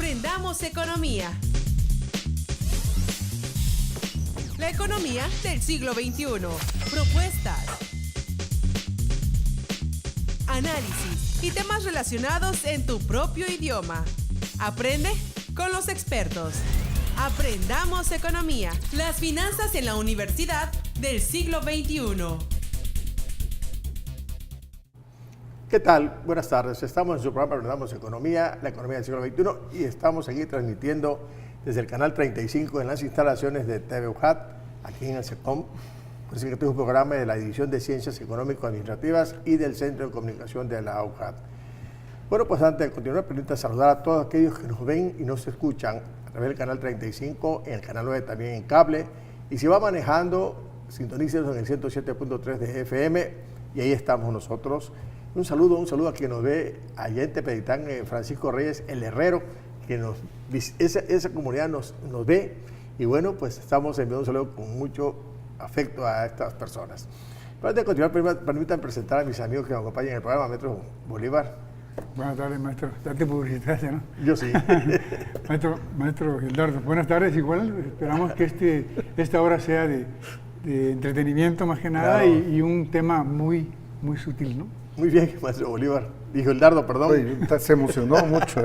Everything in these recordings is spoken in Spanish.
Aprendamos economía. La economía del siglo XXI. Propuestas, análisis y temas relacionados en tu propio idioma. Aprende con los expertos. Aprendamos economía. Las finanzas en la universidad del siglo XXI. ¿Qué tal? Buenas tardes. Estamos en su programa Aprendamos Economía, la economía del siglo XXI, y estamos aquí transmitiendo desde el canal 35 en las instalaciones de TV UJAT, aquí en el SECOM. Por que este es un programa de la División de Ciencias Económico-Administrativas y del Centro de Comunicación de la UJAT. Bueno, pues antes de continuar, permítanme saludar a todos aquellos que nos ven y nos escuchan a través del canal 35, en el canal 9 también en cable, y si va manejando, sintonícenos en el 107.3 de FM, y ahí estamos nosotros. Un saludo a quien nos ve allá en Tepetitán, Francisco Reyes, el herrero, que esa comunidad nos ve, y bueno, pues estamos enviando un saludo con mucho afecto a estas personas. Pero antes de continuar, permítanme presentar a mis amigos que me acompañan en el programa, Maestro Bolívar. Buenas tardes, maestro. Date publicidad, ¿no? Yo sí. Maestro Gildardo, buenas tardes. Igual esperamos que esta hora sea de entretenimiento más que nada, claro, y un tema muy sutil, ¿no? Muy bien, maestro Bolívar. Dijo Gildardo, perdón. Oye, se emocionó mucho,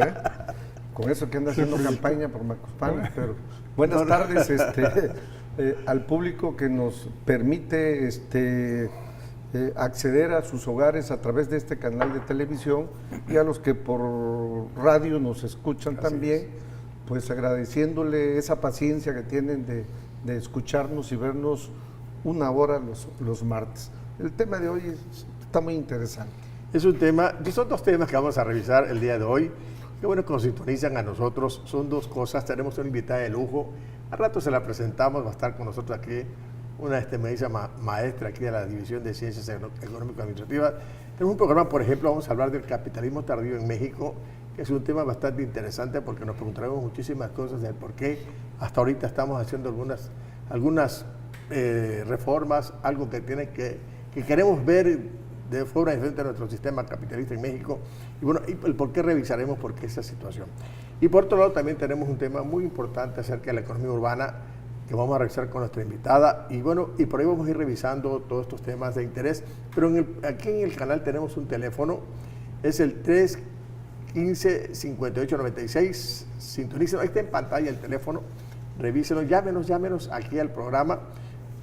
con eso que anda haciendo campaña por Macuspana. Pero buenas tardes al público que nos permite acceder a sus hogares a través de este canal de televisión, y a los que por radio nos escuchan también, pues agradeciéndole esa paciencia que tienen de escucharnos y vernos una hora los martes. El tema de hoy está muy interesante. Es un tema, son dos temas que vamos a revisar el día de hoy. Qué bueno que nos sintonizan a nosotros. Son dos cosas. Tenemos una invitada de lujo. Al rato se la presentamos. Va a estar con nosotros aquí una maestra aquí de la División de Ciencias Económico-Administrativas. Tenemos un programa, por ejemplo, vamos a hablar del capitalismo tardío en México, que es un tema bastante interesante porque nos preguntaremos muchísimas cosas del por qué hasta ahorita estamos haciendo algunas reformas, algo que queremos ver de forma diferente a nuestro sistema capitalista en México, y bueno, y el por qué revisaremos por qué esa situación. Y por otro lado también tenemos un tema muy importante acerca de la economía urbana que vamos a revisar con nuestra invitada, y bueno, y por ahí vamos a ir revisando todos estos temas de interés, pero aquí en el canal tenemos un teléfono, es el 315-5896, sintonícenos, ahí está en pantalla el teléfono, revísenos, llámenos aquí al programa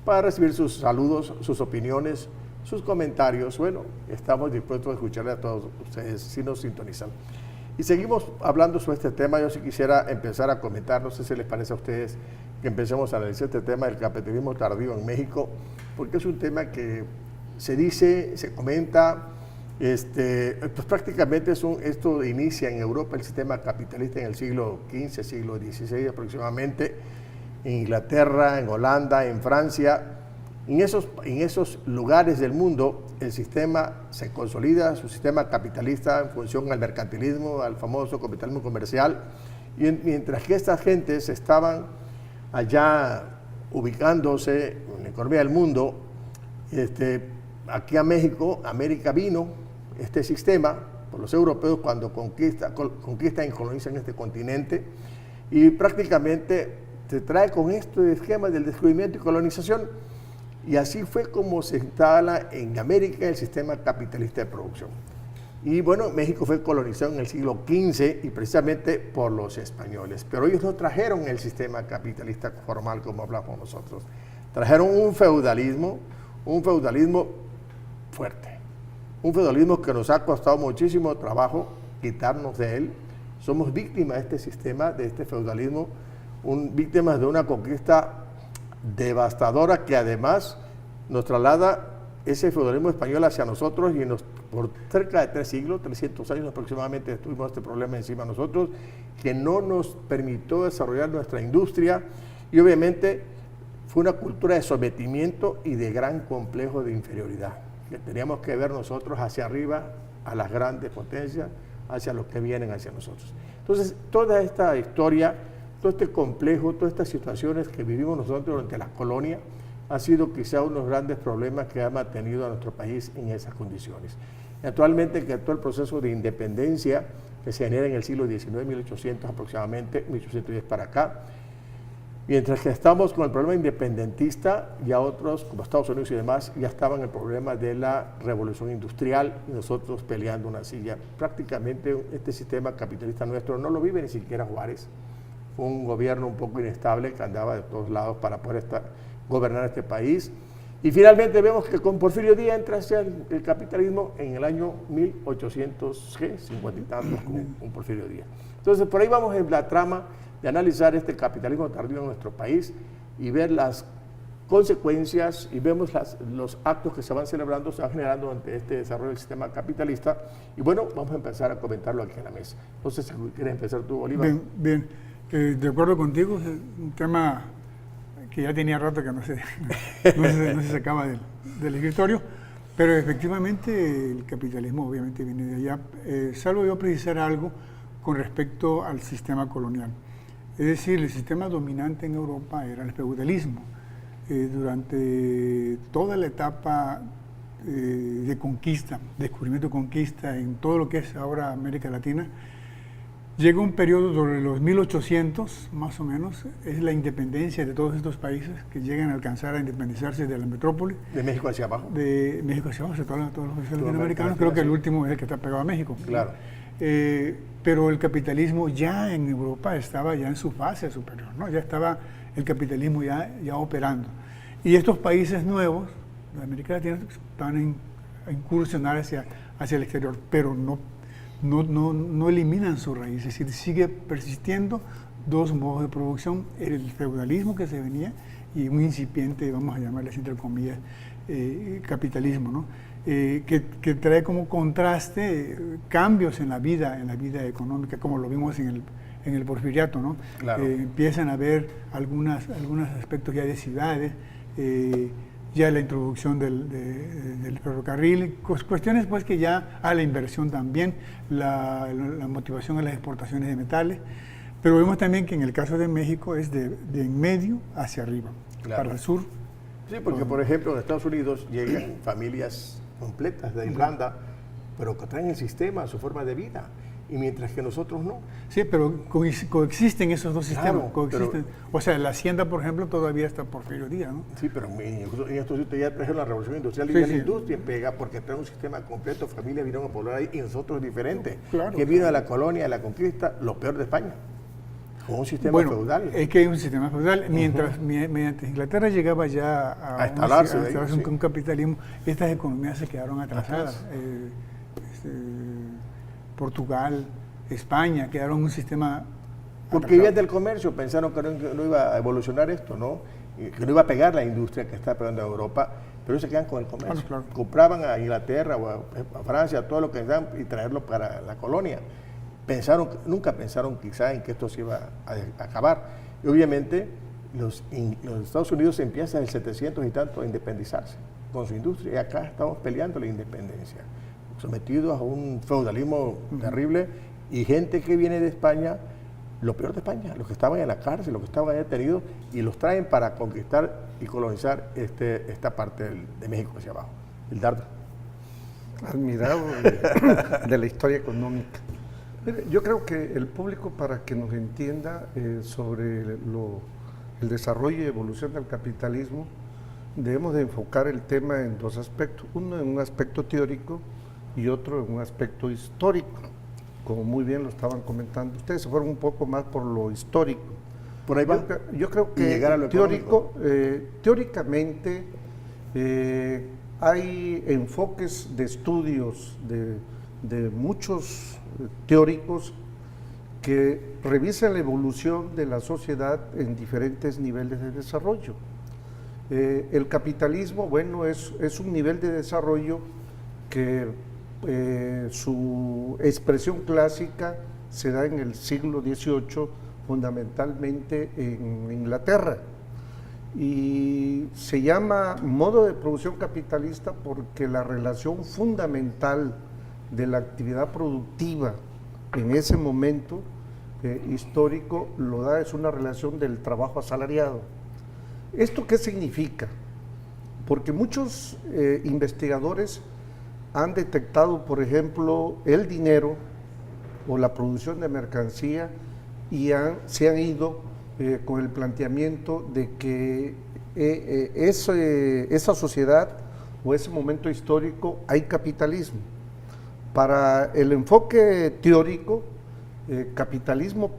para recibir sus saludos, sus opiniones, sus comentarios. Bueno, estamos dispuestos a escucharle a todos ustedes si nos sintonizan. Y seguimos hablando sobre este tema. Yo sí quisiera empezar a comentar, no sé si les parece a ustedes que empecemos a analizar este tema del capitalismo tardío en México, porque es un tema que se dice, se comenta, pues prácticamente esto inicia en Europa el sistema capitalista en el siglo XV, siglo XVI aproximadamente, en Inglaterra, en Holanda, en Francia. En esos lugares del mundo el sistema se consolida, su sistema capitalista en función al mercantilismo, al famoso capitalismo comercial, y mientras que estas gentes estaban allá ubicándose en la economía del mundo, aquí a México, América vino este sistema por los europeos cuando conquistan y colonizan este continente, y prácticamente se trae con este esquema del descubrimiento y colonización. Y así fue como se instala en América el sistema capitalista de producción. Y bueno, México fue colonizado en el siglo XV y precisamente por los españoles. Pero ellos no trajeron el sistema capitalista formal como hablamos nosotros. Trajeron un feudalismo fuerte. Un feudalismo que nos ha costado muchísimo trabajo quitarnos de él. Somos víctimas de este sistema, de este feudalismo, víctimas de una conquista devastadora que además nos traslada ese feudalismo español hacia nosotros, y por cerca de 3 siglos, 300 años aproximadamente, tuvimos este problema encima de nosotros, que no nos permitió desarrollar nuestra industria, y obviamente fue una cultura de sometimiento y de gran complejo de inferioridad, que teníamos que ver nosotros hacia arriba, a las grandes potencias, hacia los que vienen hacia nosotros. Entonces, toda esta historia, todo este complejo, todas estas situaciones que vivimos nosotros durante la colonia, ha sido quizá uno de los grandes problemas que ha mantenido a nuestro país en esas condiciones. Actualmente, que todo el proceso de independencia que se genera en el siglo XIX, 1800 aproximadamente, 1810 para acá. Mientras que estamos con el problema independentista, ya otros, como Estados Unidos y demás, ya estaban en el problema de la revolución industrial y nosotros peleando una silla. Prácticamente este sistema capitalista nuestro no lo vive ni siquiera Juárez. Fue un gobierno un poco inestable que andaba de todos lados para poder gobernar este país. Y finalmente vemos que con Porfirio Díaz entra hacia el capitalismo en el año 1850 y tantos con Porfirio Díaz. Entonces por ahí vamos en la trama de analizar este capitalismo tardío en nuestro país y ver las consecuencias y vemos los actos que se van celebrando, se van generando ante este desarrollo del sistema capitalista. Y bueno, vamos a empezar a comentarlo aquí en la mesa. Entonces, si quieres empezar tú, Bolívar. Bien. De acuerdo contigo, es un tema que ya tenía rato que no se sacaba del escritorio, pero efectivamente el capitalismo obviamente viene de allá. Salvo yo precisar algo con respecto al sistema colonial. Es decir, el sistema dominante en Europa era el feudalismo. Durante toda la etapa de conquista, descubrimiento y conquista en todo lo que es ahora América Latina, llega un periodo sobre los 1800, más o menos, es la independencia de todos estos países que llegan a alcanzar a independizarse de la metrópoli. ¿De México hacia abajo? De México hacia abajo, todos los países latinoamericanos. Creo que el último es el que está pegado a México. Claro. Pero el capitalismo ya en Europa estaba ya en su fase superior, ¿no? Ya estaba el capitalismo ya operando. Y estos países nuevos de América Latina van a incursionar hacia el exterior, pero no eliminan su raíz, es decir, sigue persistiendo dos modos de producción, el feudalismo que se venía y un incipiente, vamos a llamarles entre comillas, capitalismo, ¿no? Que trae como contraste cambios en la vida económica, como lo vimos en el porfiriato, ¿no? Claro. Empiezan a haber algunos aspectos ya de ciudades, ya la introducción del ferrocarril, cuestiones pues que ya a la inversión también, la motivación a las exportaciones de metales, pero vemos también que en el caso de México es de en medio hacia arriba, claro, para el sur. Sí, porque por ejemplo en Estados Unidos llegan familias completas de Irlanda, pero que traen el sistema, su forma de vida, y mientras que nosotros no. Sí, pero coexisten esos dos sistemas, claro, coexisten. O sea, la hacienda, por ejemplo, todavía está Porfirio Díaz, ¿no? Sí, pero en estos sitios ya trajeron la revolución industrial y Sí, ya sí. la industria pega porque trae un sistema completo, familias vinieron a poblar ahí y nosotros es diferente. Claro, que vino de la colonia, de la conquista, lo peor de España, con un sistema Bueno, feudal. es que hay un sistema feudal. Mientras mediante Inglaterra llegaba ya A instalarse un capitalismo, estas economías se quedaron atrasadas. Portugal, España, quedaron en un sistema Porque atrasado. vivían del comercio, pensaron que no iba a evolucionar esto, ¿no? Y que no iba a pegar la industria que está pegando en Europa, pero ellos se quedan con el comercio. Claro. Compraban a Inglaterra o a Francia, todo lo que dan y traerlo para la colonia. Nunca pensaron quizá en que esto se iba a acabar. Y obviamente los Estados Unidos empiezan en el 700 y tanto a independizarse con su industria y acá estamos peleando la independencia, sometidos a un feudalismo terrible y gente que viene de España, lo peor de España, los que estaban en la cárcel, los que estaban detenidos y los traen para conquistar y colonizar esta parte de México hacia abajo. El dardo. Admirado de la historia económica. Mire, yo creo que el público, para que nos entienda sobre el desarrollo y evolución del capitalismo, debemos de enfocar el tema en dos aspectos, uno en un aspecto teórico y otro en un aspecto histórico, como muy bien lo estaban comentando. Ustedes se fueron un poco más por lo histórico. Por ahí va. Yo creo que llegar a lo teóricamente hay enfoques de estudios de muchos teóricos que revisan la evolución de la sociedad en diferentes niveles de desarrollo. El capitalismo, bueno, es un nivel de desarrollo que su expresión clásica se da en el siglo XVIII, fundamentalmente en Inglaterra. Y se llama modo de producción capitalista porque la relación fundamental de la actividad productiva en ese momento histórico lo da, es una relación del trabajo asalariado. ¿Esto qué significa? Porque muchos investigadores han detectado, por ejemplo, el dinero o la producción de mercancía y se han ido con el planteamiento de que esa sociedad o ese momento histórico hay capitalismo. Para el enfoque teórico, capitalismo,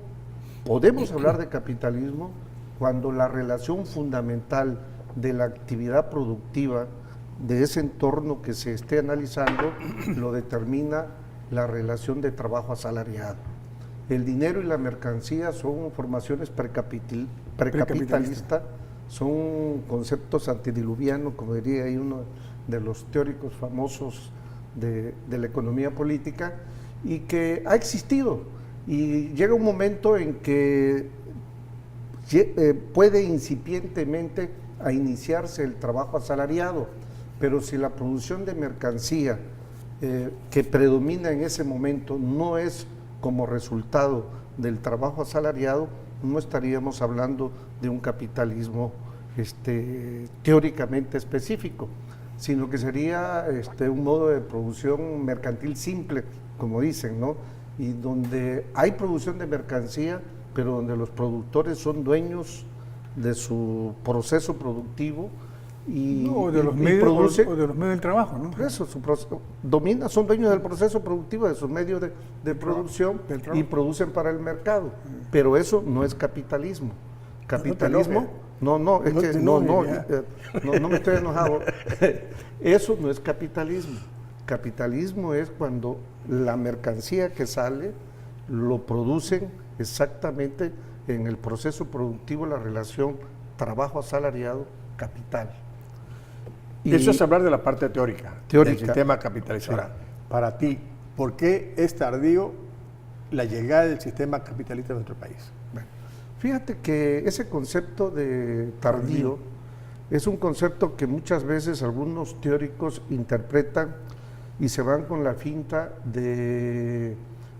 podemos hablar de capitalismo cuando la relación fundamental de la actividad productiva de ese entorno que se esté analizando lo determina la relación de trabajo asalariado. El dinero y la mercancía son formaciones precapitalistas, son conceptos antediluvianos, como diría ahí uno de los teóricos famosos de la economía política, y que ha existido. Y llega un momento en que puede incipientemente a iniciarse el trabajo asalariado, pero si la producción de mercancía que predomina en ese momento no es como resultado del trabajo asalariado, no estaríamos hablando de un capitalismo teóricamente específico, sino que sería un modo de producción mercantil simple, como dicen, ¿no? Y donde hay producción de mercancía, pero donde los productores son dueños de su proceso productivo o de los medios del trabajo, ¿no? Eso, son dueños del proceso productivo, de sus medios de producción y producen para el mercado. Pero eso no es capitalismo. Capitalismo, no me estoy enojado. Eso no es capitalismo. Capitalismo es cuando la mercancía que sale lo producen exactamente en el proceso productivo, la relación trabajo asalariado, capital. Y eso es hablar de la parte teórica del sistema capitalista. Ahora, para ti, ¿por qué es tardío la llegada del sistema capitalista a nuestro país? Bueno, fíjate que ese concepto de tardío es un concepto que muchas veces algunos teóricos interpretan y se van con la finta de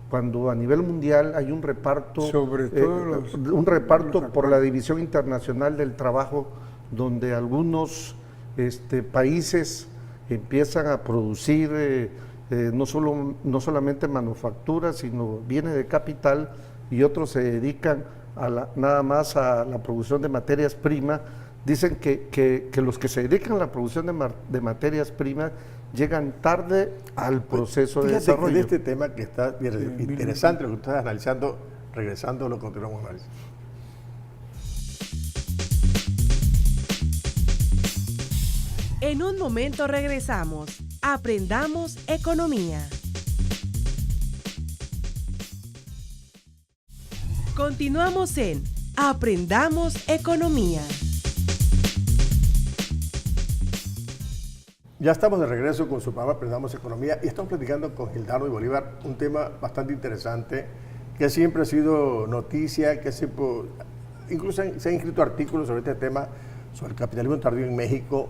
cuando a nivel mundial hay un reparto, sobre todo un reparto por la División Internacional del Trabajo, donde algunos países empiezan a producir no solamente manufacturas, sino bienes de capital, y otros se dedican nada más a la producción de materias primas. Dicen que los que se dedican a la producción de materias primas llegan tarde al proceso de desarrollo. En este tema que está interesante, lo que estás analizando, regresando lo continuamos análisis. En un momento regresamos. Aprendamos economía. Continuamos en Aprendamos economía. Ya estamos de regreso con su programa Aprendamos Economía y estamos platicando con Gildardo y Bolívar un tema bastante interesante que siempre ha sido noticia, que siempre, incluso se han escrito artículos sobre este tema, sobre el capitalismo tardío en México.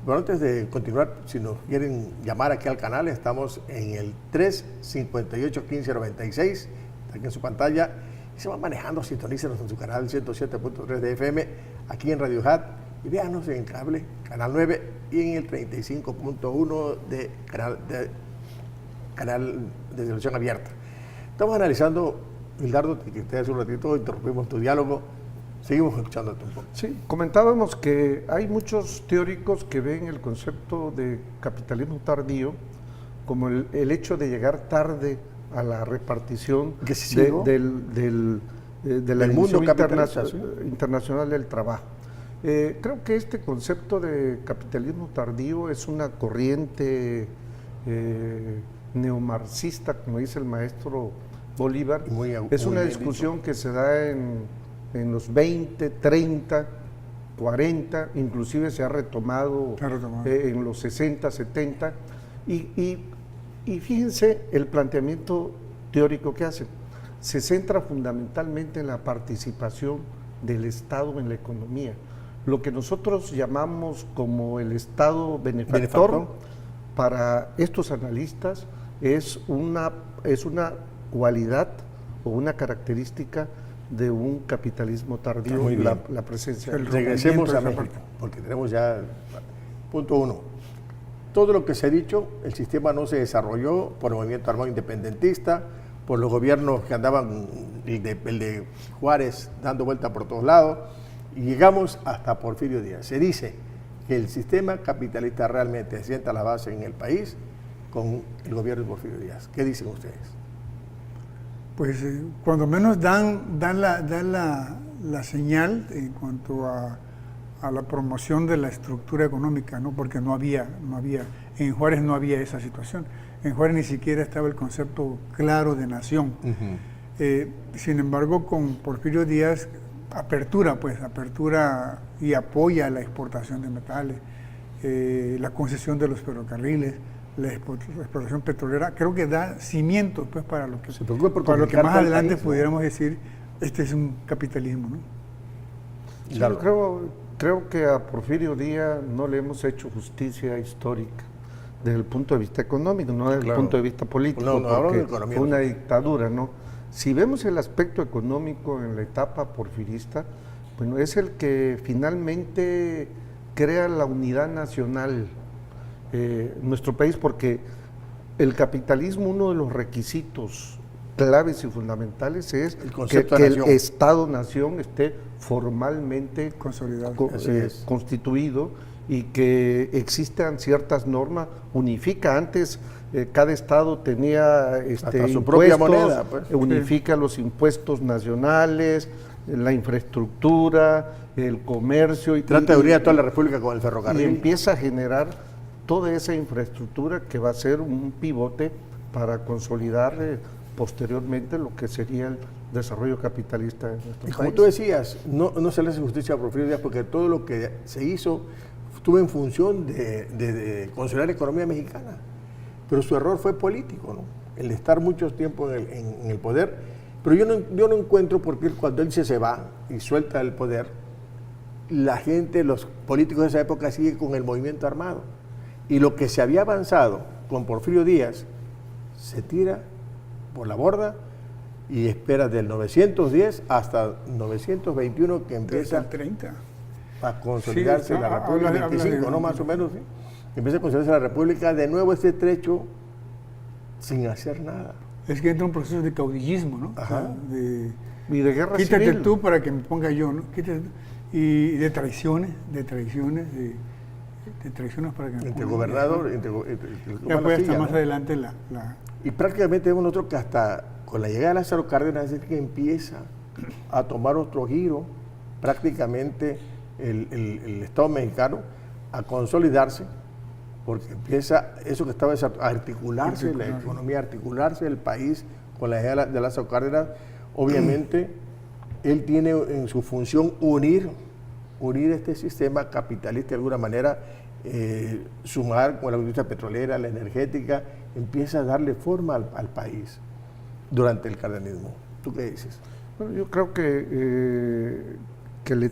Bueno, antes de continuar, si nos quieren llamar aquí al canal, estamos en el 358-1596, aquí en su pantalla, y se van manejando, sintonícenos en su canal 107.3 de FM, aquí en Radio Hat, y véanos en cable, canal 9, y en el 35.1 de canal de televisión abierta. Estamos analizando, Gildardo, que usted hace un ratito interrumpimos tu diálogo, seguimos escuchándote un poco. Sí, comentábamos que hay muchos teóricos que ven el concepto de capitalismo tardío como el hecho de llegar tarde a la repartición de la División Internacional del Trabajo. Creo que este concepto de capitalismo tardío es una corriente neomarxista, como dice el maestro Bolívar. Es una discusión que se da en los 20, 30, 40, inclusive se ha retomado en los 60, 70, y fíjense el planteamiento teórico que hacen. Se centra fundamentalmente en la participación del Estado en la economía. Lo que nosotros llamamos como el Estado benefactor, para estos analistas es una cualidad o una característica de un capitalismo tardío, la presencia. Regresemos a México, porque tenemos ya punto 1. Todo lo que se ha dicho, el sistema no se desarrolló por el movimiento armado independentista, por los gobiernos que andaban, el de Juárez, dando vuelta por todos lados, y llegamos hasta Porfirio Díaz. Se dice que el sistema capitalista realmente sienta la base en el país con el gobierno de Porfirio Díaz. ¿Qué dicen ustedes? Pues cuando menos dan la señal en cuanto a la promoción de la estructura económica, ¿no? Porque no había, en Juárez no había esa situación. En Juárez ni siquiera estaba el concepto claro de nación. Sin embargo, con Porfirio Díaz, apertura y apoya la exportación de metales, la concesión de los ferrocarriles, la explotación petrolera, creo que da cimientos pues, para lo que más adelante país, pudiéramos decir, este es un capitalismo, ¿no? Sí, claro. Creo que a Porfirio Díaz no le hemos hecho justicia histórica desde el punto de vista económico, no desde el punto de vista político, porque fue una dictadura, ¿no? Si vemos el aspecto económico en la etapa porfirista, bueno, es el que finalmente crea la unidad nacional en nuestro país, porque el capitalismo, uno de los requisitos claves y fundamentales es que el Estado-nación esté formalmente constituido y que existan ciertas normas, unifica. Antes cada estado tenía su propia moneda, pues. Unifica los impuestos nacionales, la infraestructura, el comercio. Trata de unir a toda la República con el ferrocarril. Y empieza a generar toda esa infraestructura que va a ser un pivote para consolidar posteriormente lo que sería el desarrollo capitalista en nuestro país. Como tú decías, no se le hace justicia a Porfirio Díaz porque todo lo que se hizo estuvo en función de consolidar la economía mexicana, pero su error fue político, ¿no? El de estar mucho tiempo en el poder, pero yo no encuentro por qué cuando él se va y suelta el poder, la gente, los políticos de esa época siguen con el movimiento armado, y lo que se había avanzado con Porfirio Díaz se tira por la borda y espera del 910 hasta 921 que empieza a consolidarse la República, 25, ¿no? Más o menos, ¿sí? Empieza a consolidarse la República, de nuevo este trecho sin hacer nada. Es que entra un proceso de caudillismo, ¿no? Ajá. Y de guerra quítate civil. Tú para que me ponga yo, ¿no? Y de traiciones para que me entre gobernador, ya puede hasta más adelante Y prácticamente vemos nosotros que hasta con la llegada de Lázaro Cárdenas es que empieza a tomar otro giro prácticamente el Estado mexicano a consolidarse, porque empieza eso que estaba a articularse, la economía, a articularse el país con la llegada de Lázaro Cárdenas. Obviamente él tiene en su función unir este sistema capitalista de alguna manera, sumar con la industria petrolera, la energética, empieza a darle forma al país durante el cardenismo. ¿Tú qué dices? Bueno, yo creo que la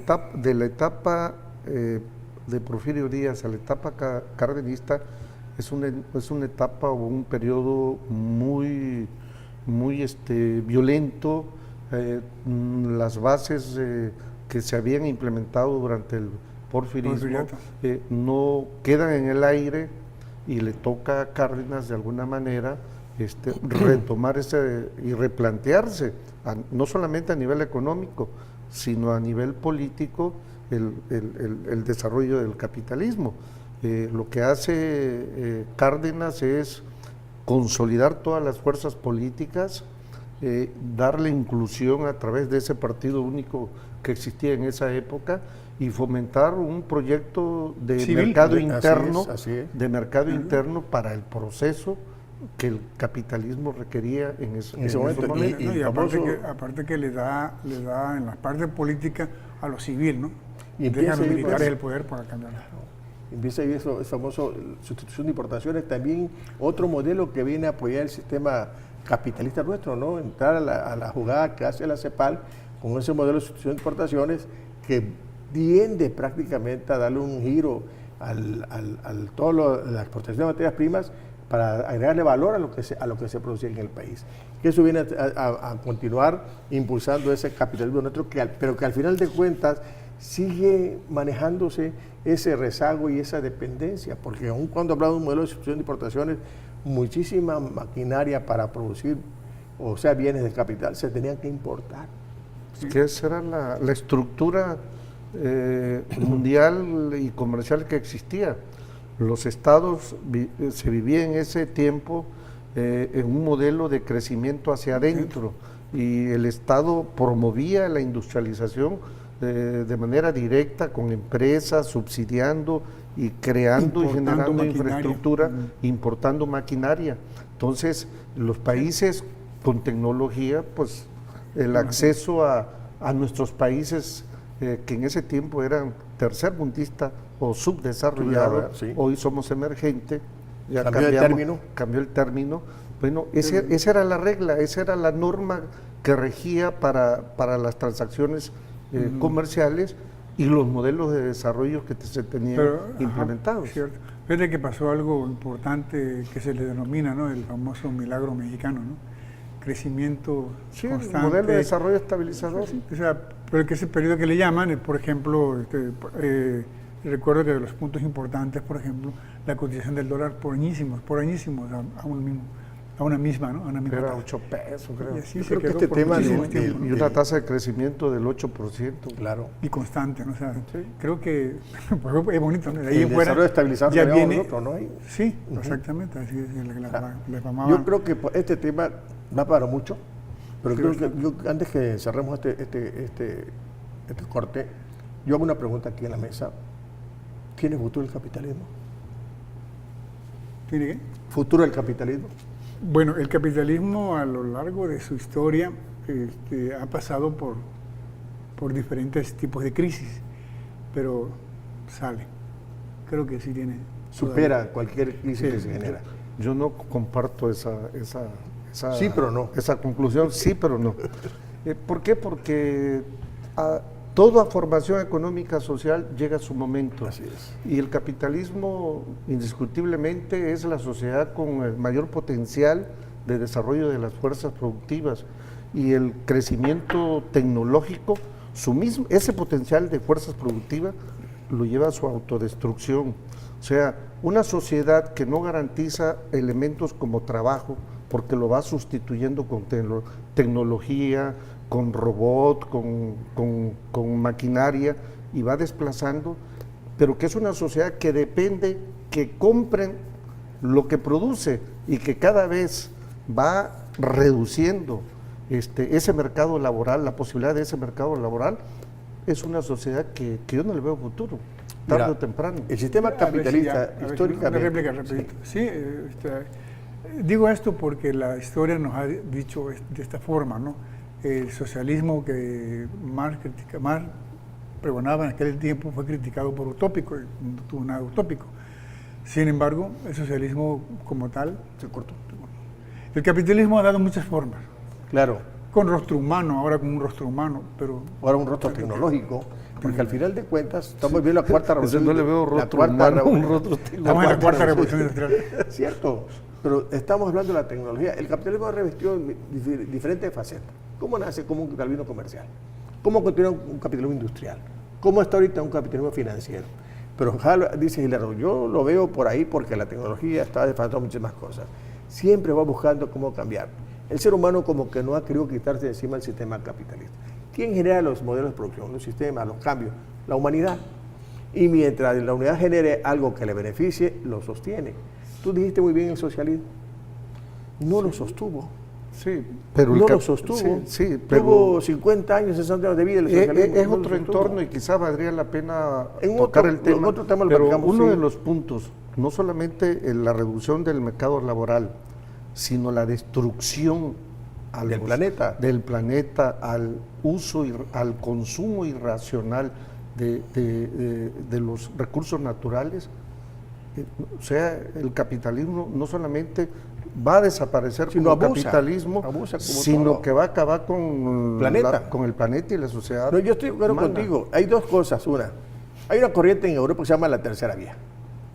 etapa de Porfirio Díaz a la etapa cardenista es una etapa o un periodo muy violento. Las bases que se habían implementado durante el porfirismo no quedan en el aire y le toca a Cárdenas de alguna manera retomar y replantearse, no solamente a nivel económico, sino a nivel político, el desarrollo del capitalismo. Lo que hace Cárdenas es consolidar todas las fuerzas políticas, darle inclusión a través de ese partido único que existía en esa época y fomentar un proyecto de civil, mercado interno, así es. De mercado interno para el proceso que el capitalismo requería en ese momento. Y aparte que le da en la parte política a lo civil, ¿no? Y empieza a los militares el poder para cambiar. Empieza a ir eso famoso sustitución de importaciones, también otro modelo que viene a apoyar el sistema capitalista nuestro, ¿no? Entrar a la jugada que hace la CEPAL con ese modelo de sustitución de importaciones que tiende prácticamente a darle un giro a la exportación de materias primas para agregarle valor a lo que se producía en el país. Que eso viene a continuar impulsando ese capitalismo nuestro, pero que al final de cuentas sigue manejándose ese rezago y esa dependencia, porque aun cuando hablamos de un modelo de sustitución de importaciones, muchísima maquinaria para producir o sea, bienes de capital, se tenían que importar. Que esa era la estructura mundial y comercial que existía. Los estados se vivía en ese tiempo en un modelo de crecimiento hacia adentro, y el Estado promovía la industrialización de manera directa con empresas, subsidiando y creando y generando infraestructura, importando maquinaria. Entonces, los países con tecnología, pues el acceso a nuestros países que en ese tiempo eran tercermundistas o subdesarrollados, sí. Hoy somos emergentes, ya cambió el término. Bueno, esa era la regla, esa era la norma que regía para las transacciones comerciales y los modelos de desarrollo que se tenían implementados. Cierto. Fíjate que pasó algo importante que se le denomina, ¿no?, el famoso milagro mexicano, ¿no? Crecimiento constante. El modelo de desarrollo estabilizador. Sí, o sea, pero que ese periodo que le llaman, por ejemplo, recuerdo que de los puntos importantes, por ejemplo, la cotización del dólar por añísimos, a una misma, ¿no? A una misma Era tasa. 8 pesos, creo. Y así Yo se creo que quedó este por tema muchísimo tiempo, Y ¿no? una tasa de crecimiento del 8%. Claro. Y constante, ¿no? O sea, Sí. creo que pues, es bonito, ¿no? De ahí El en fuera desarrollo estabilizador ya lo viene. llamamos nosotros, ¿no? Sí, exactamente. Así es, la famosa. Yo creo que este tema va para mucho, pero creo que antes que cerremos este corte, yo hago una pregunta aquí en la mesa. ¿Tiene futuro el capitalismo? ¿Tiene qué? ¿Futuro del capitalismo? Bueno, el capitalismo a lo largo de su historia ha pasado por diferentes tipos de crisis, pero sale. Creo que sí tiene. Supera cualquier crisis que se genera. Yo no comparto esa Sí, pero no. Esa conclusión, sí, pero no. ¿Por qué? Porque toda formación económica social llega a su momento. Así es. Y el capitalismo, indiscutiblemente, es la sociedad con el mayor potencial de desarrollo de las fuerzas productivas. Y el crecimiento tecnológico, ese potencial de fuerzas productivas lo lleva a su autodestrucción. O sea, una sociedad que no garantiza elementos como trabajo, porque lo va sustituyendo con tecnología, con robot, con maquinaria, y va desplazando, pero que es una sociedad que depende que compren lo que produce y que cada vez va reduciendo ese mercado laboral, la posibilidad de ese mercado laboral, es una sociedad que yo no le veo futuro, tarde o temprano. El sistema capitalista, históricamente... Una réplica rapidito. Sí, digo esto porque la historia nos ha dicho de esta forma, ¿no? El socialismo que Marx pregonaba en aquel tiempo fue criticado por utópico, no tuvo nada utópico. Sin embargo, el socialismo como tal se cortó. El capitalismo ha dado muchas formas. Claro. Con rostro humano, ahora con un rostro humano, pero... Ahora un rostro tecnológico, porque al final de cuentas estamos viendo la cuarta revolución. No le veo rostro humano, un rostro tecnológico. Estamos en la cuarta revolución industrial. Cierto, pero estamos hablando de la tecnología. El capitalismo ha revestido diferentes facetas. ¿Cómo nace como un capitalismo comercial? ¿Cómo continúa un capitalismo industrial? ¿Cómo está ahorita un capitalismo financiero? Pero dice Hilaro, yo lo veo por ahí porque la tecnología está desfasando muchas más cosas. Siempre va buscando cómo cambiar. El ser humano como que no ha querido quitarse de encima el sistema capitalista. ¿Quién genera los modelos de producción, los sistemas, los cambios? La humanidad. Y mientras la humanidad genere algo que le beneficie, lo sostiene. Tú dijiste muy bien el socialismo. No lo sostuvo. Sí, pero no lo sostuvo. Sí, pero tuvo 50 años, 60 años de vida el socialismo. Es otro entorno y quizá valdría la pena en tocar el tema. Otro tema pero marcamos, uno de los puntos, no solamente la reducción del mercado laboral, sino la destrucción del planeta, al uso, al consumo irracional de los recursos naturales. O sea, el capitalismo no solamente va a desaparecer como capitalismo, sino que va a acabar con el planeta y la sociedad. No, yo estoy de acuerdo contigo. Hay dos cosas. Una, hay una corriente en Europa que se llama la tercera vía.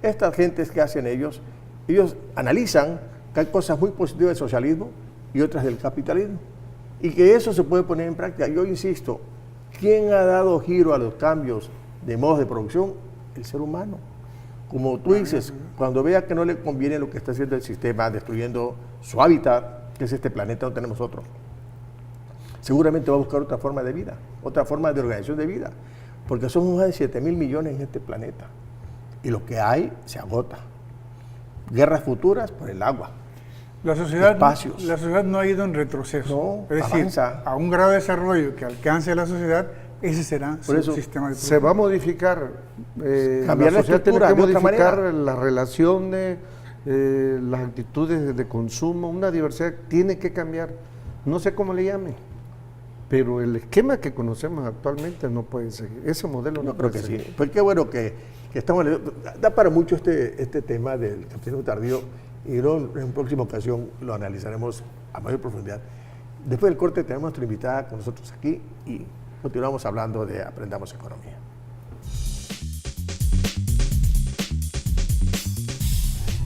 Estas gentes que hacen ellos analizan que hay cosas muy positivas del socialismo y otras del capitalismo. Y que eso se puede poner en práctica. Yo insisto, ¿quién ha dado giro a los cambios de modos de producción? El ser humano. Como tú dices, cuando vea que no le conviene lo que está haciendo el sistema, destruyendo su hábitat, que es este planeta, no tenemos otro. Seguramente va a buscar otra forma de vida, otra forma de organización de vida, porque somos más de 7.000 millones en este planeta y lo que hay se agota. Guerras futuras por el agua. La sociedad no ha ido en retroceso. No, es decir, avanza. a un grado de desarrollo que alcance la sociedad, ese será su sistema de producción. Se va a modificar, cambiar la sociedad tiene estructura que de otra modificar manera. las relaciones, las actitudes de consumo, una diversidad tiene que cambiar. No sé cómo le llame, pero el esquema que conocemos actualmente no puede seguir. Ese modelo no Yo creo puede que seguir. sí. Pues qué bueno que estamos... Da para mucho este tema del capitalismo tardío y en una próxima ocasión lo analizaremos a mayor profundidad. Después del corte tenemos a nuestra invitada con nosotros aquí y continuamos hablando de Aprendamos Economía.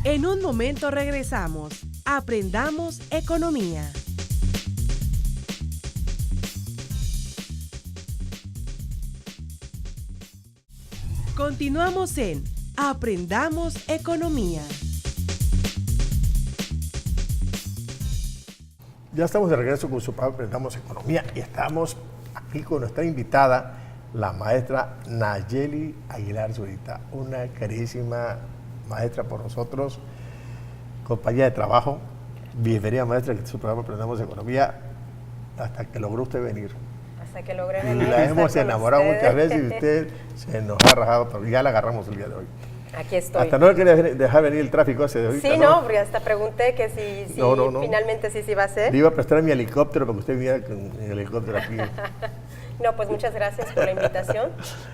En un momento regresamos. Aprendamos Economía. Continuamos en Aprendamos Economía. Ya estamos de regreso con su programa Aprendamos Economía y estamos aquí con nuestra invitada, la maestra Nayeli Aguilar Zurita, una queridísima maestra por nosotros, compañía de trabajo. Bienvenida, maestra, que su programa Aprendamos Economía, hasta que logró usted venir. Hasta que logré Y venir. la hemos estar con enamorado ustedes. muchas veces y usted se nos ha rajado, pero ya la agarramos el día de hoy. Aquí estoy. Hasta no le quería dejar venir el tráfico ese de ahorita. Sí, no, porque hasta pregunté que si No. finalmente sí se iba a hacer. Le iba a prestar mi helicóptero para que usted viniera en el helicóptero aquí. No, pues muchas gracias por la invitación,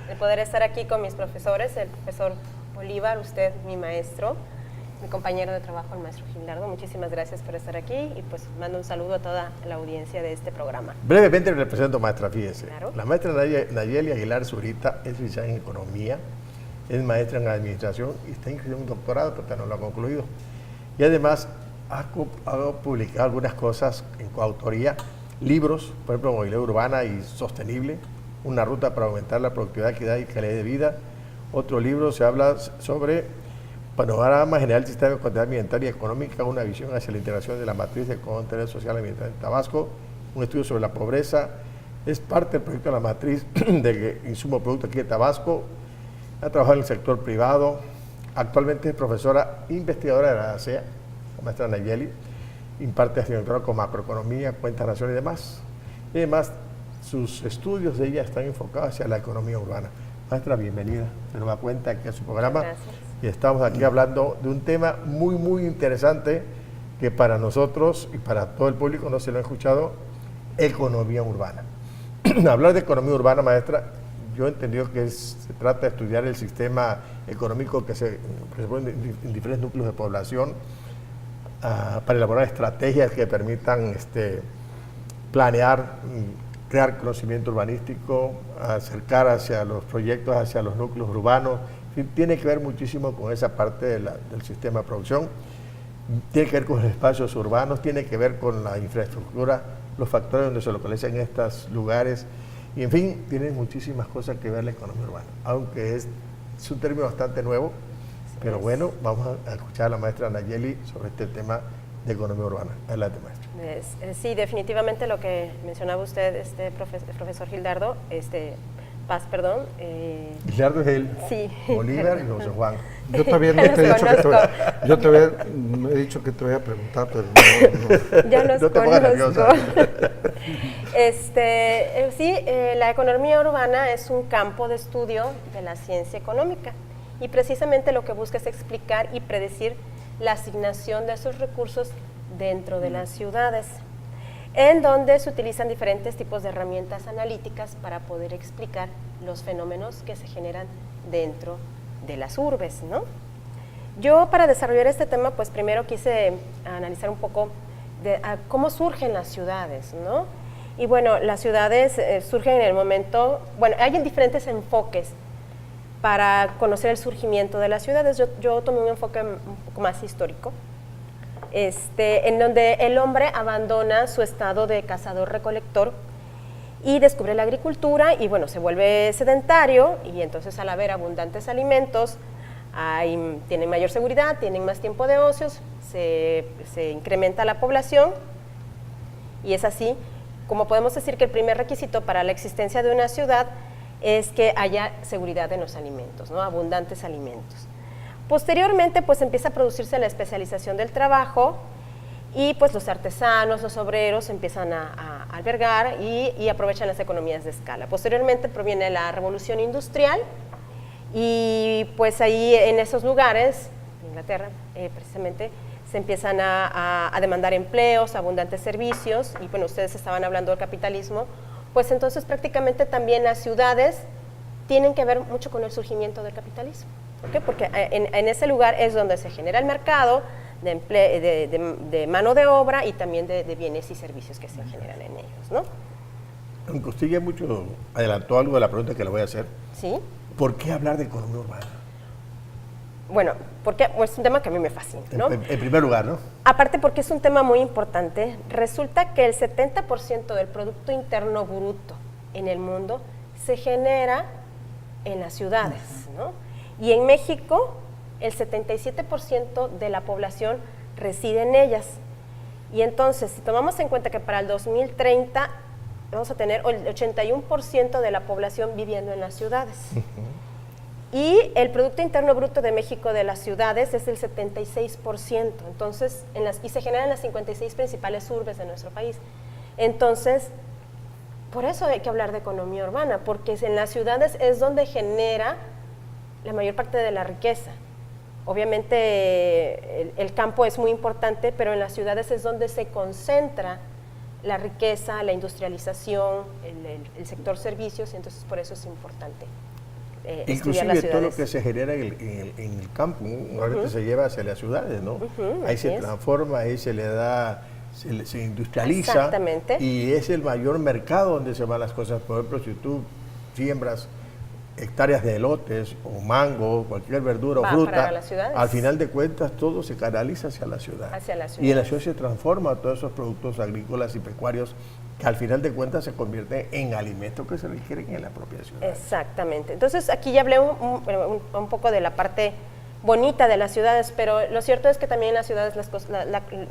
el poder estar aquí con mis profesores, el profesor Bolívar, usted, mi maestro, mi compañero de trabajo, el maestro Gildardo. Muchísimas gracias por estar aquí y pues mando un saludo a toda la audiencia de este programa. Brevemente le presento, maestra, fíjese. Claro. La maestra Nayeli Aguilar Zurita es licenciada en Economía, es maestra en Administración y está inscrita en un doctorado, pero todavía no lo ha concluido. Y además ha publicado algunas cosas en coautoría, libros, por ejemplo, Movilidad Urbana y Sostenible, una ruta para aumentar la productividad, equidad y calidad de vida. Otro libro se habla sobre Panorama General del Sistema de Contabilidad Ambiental y Económica, una visión hacia la integración de la matriz de contenido social y ambiental en Tabasco, un estudio sobre la pobreza, es parte del proyecto de la matriz de insumo producto aquí de Tabasco, ha trabajado en el sector privado, actualmente es profesora investigadora de la ASEA, la maestra Nayeli, imparte asignatura con macroeconomía, cuentas nacionales y demás. Y además, sus estudios de ella están enfocados hacia la economía urbana. Maestra, bienvenida de nueva cuenta aquí a su programa. Gracias. Y estamos aquí hablando de un tema muy, muy interesante que para nosotros y para todo el público no se lo ha escuchado, economía urbana. Hablar de economía urbana, maestra, yo he entendido que se trata de estudiar el sistema económico que se pone en diferentes núcleos de población para elaborar estrategias que permitan planear, crear conocimiento urbanístico, acercar hacia los proyectos, hacia los núcleos urbanos. Tiene que ver muchísimo con esa parte del sistema de producción, tiene que ver con los espacios urbanos, tiene que ver con la infraestructura, los factores donde se localizan estos lugares, y en fin, tiene muchísimas cosas que ver la economía urbana, aunque es un término bastante nuevo, pero bueno, vamos a escuchar a la maestra Nayeli sobre este tema de economía urbana. Adelante, maestra. Sí, definitivamente lo que mencionaba usted, profesor Gildardo, Paz, perdón. Gildardo es él, Sí. Bolívar y José Juan. Yo todavía no te he dicho que he dicho que te voy a preguntar, pero no. Ya los No te pongas conozco. nerviosa. La economía urbana es un campo de estudio de la ciencia económica y precisamente lo que busca es explicar y predecir la asignación de esos recursos dentro de las ciudades, en donde se utilizan diferentes tipos de herramientas analíticas para poder explicar los fenómenos que se generan dentro de las urbes, ¿no? Yo, para desarrollar este tema, pues primero quise analizar un poco de cómo surgen las ciudades, ¿no? Y bueno, las ciudades surgen en el momento, bueno, hay diferentes enfoques para conocer el surgimiento de las ciudades. Yo tomé un enfoque un poco más histórico, en donde el hombre abandona su estado de cazador-recolector y descubre la agricultura y bueno, se vuelve sedentario y entonces al haber abundantes alimentos, tienen mayor seguridad, tienen más tiempo de ocios, se incrementa la población Y es así como podemos decir que el primer requisito para la existencia de una ciudad es que haya seguridad en los alimentos, ¿no? Abundantes alimentos. Posteriormente, pues empieza a producirse la especialización del trabajo y pues los artesanos, los obreros empiezan a albergar y aprovechan las economías de escala. Posteriormente proviene la revolución industrial y pues ahí en esos lugares, en Inglaterra precisamente, se empiezan a demandar empleos, abundantes servicios, y bueno, ustedes estaban hablando del capitalismo, pues entonces prácticamente también las ciudades tienen que ver mucho con el surgimiento del capitalismo. ¿Por qué? Porque en ese lugar es donde se genera el mercado de mano de obra y también de bienes y servicios que se generan en ellos, ¿no? Aunque usted ya mucho adelantó algo de la pregunta que le voy a hacer. ¿Sí? ¿Por qué hablar de economía urbana? Bueno, porque pues, es un tema que a mí me fascina, ¿no? En primer lugar, ¿no? Aparte porque es un tema muy importante, resulta que el 70% del Producto Interno Bruto en el mundo se genera en las ciudades, ¿no? Y en México, el 77% de la población reside en ellas. Y entonces, si tomamos en cuenta que para el 2030 vamos a tener el 81% de la población viviendo en las ciudades. Y el Producto Interno Bruto de México de las ciudades es el 76%, entonces, y se generan las 56 principales urbes de nuestro país. Entonces, por eso hay que hablar de economía urbana, porque en las ciudades es donde genera la mayor parte de la riqueza. Obviamente el campo es muy importante, pero en las ciudades es donde se concentra la riqueza, la industrialización, el sector servicios, y entonces por eso es importante. Inclusive todo lo que se genera en el campo, normalmente se lleva hacia las ciudades, ¿no? Ahí se transforma, ahí se le da, se industrializa. Exactamente. Y es el mayor mercado donde se van las cosas. Por ejemplo, si tú siembras hectáreas de elotes o mango, cualquier verdura o fruta, al final de cuentas todo se canaliza hacia la ciudad. Y en la ciudad se transforma todos esos productos agrícolas y pecuarios que al final de cuentas se convierten en alimentos que se requieren en la propia ciudad. Exactamente. Entonces aquí ya hablé un poco de la parte bonita de las ciudades, pero lo cierto es que también en las ciudades